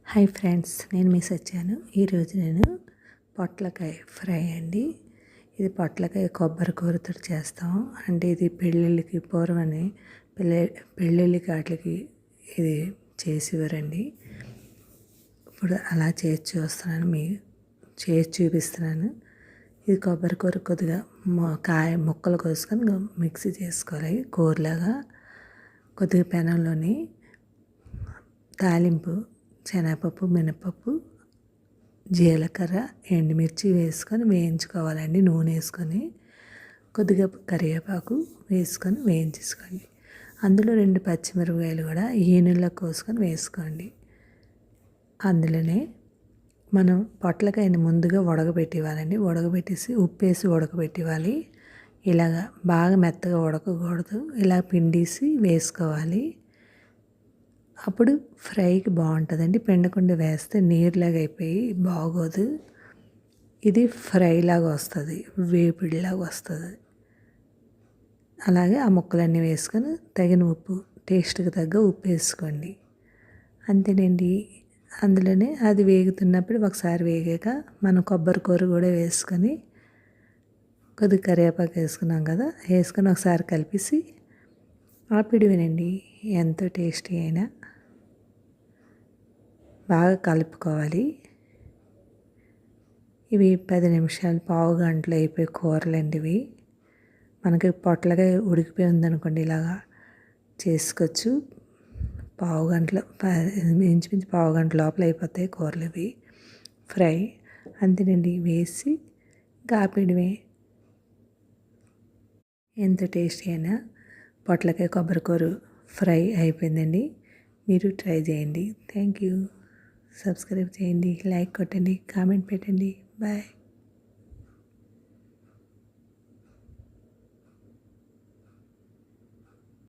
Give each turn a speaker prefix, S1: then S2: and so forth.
S1: Hi friends, నేను miss వచ్చాను. ఈరోజు నేను పొట్లకాయ ఫ్రై అండి. ఇది పొట్లకాయ కొబ్బరి కూరతో చేస్తాం. అంటే ఇది పెళ్ళిళ్ళకి పూర్వని పెళ్ళిళ్ళకి వాటికి ఇది చేసేవారండి. ఇప్పుడు అలా చేసి చూస్తున్నాను, చేసి చూపిస్తున్నాను. ఇది కొబ్బరి కూర కొద్దిగా కాయ ముక్కలు కోసుకొని మిక్సీ చేసుకోవాలి కూరలాగా. కొద్దిగా పెనంలోని తాలింపు శనగపప్పు, మినపప్పు, జీలకర్ర, ఎండుమిర్చి వేసుకొని వేయించుకోవాలండి. నూనె వేసుకొని కొద్దిగా కరివేపాకు వేసుకొని వేయించేసుకోండి. అందులో 2 పచ్చిమిరపకాయలు కూడా ఈనెల్లో కోసుకొని వేసుకోండి. అందులోనే మనం పొట్లకాయని ముందుగా ఉడకబెట్టివ్వాలండి. ఉడకబెట్టేసి ఉప్పేసి ఉడకబెట్టివ్వాలి. ఇలాగా బాగా మెత్తగా ఉడకకూడదు, ఇలా పిండేసి వేసుకోవాలి. అప్పుడు ఫ్రైకి బాగుంటుందండి. పిండకుండా వేస్తే నీరులాగా అయిపోయి బాగోదు. ఇది ఫ్రైలాగా వస్తుంది, వేపిడిలాగా వస్తుంది. అలాగే ఆ ముక్కలన్నీ వేసుకొని తగిన ఉప్పు, టేస్ట్కి తగ్గ ఉప్పు వేసుకోండి. అంతేనండి. అందులోనే అది వేగుతున్నప్పుడు ఒకసారి వేగాక మనం కొబ్బరి కూర కూడా వేసుకొని కొద్దిగా కరివేపాకు వేసుకున్నాం కదా, వేసుకొని ఒకసారి కలిపేసి ఆపిడివేనండి. ఎంతో టేస్టీ అయినా బాగా కలుపుకోవాలి. ఇవి 10 నిమిషాలు, పావు గంటలో అయిపోయి కూరలండి ఇవి. మనకి పొట్లకాయ ఉడికిపోయి ఉందనుకోండి, ఇలాగా చేసుకోవచ్చు. పావు గంటలో ఇంచుమించు పావు గంట లోపల అయిపోతాయి కూరలు ఇవి ఫ్రై. అంతేనండి, వేసి కాపేయడమే. ఎంతో టేస్టీ అయినా పొట్లకాయ కొబ్బరి కూర ఫ్రై అయిపోయిందండి. మీరు ట్రై చేయండి. Thank you. సబ్స్క్రైబ్ చేయండి, లైక్ కొట్టండి, కామెంట్ పెట్టండి. బాయ్.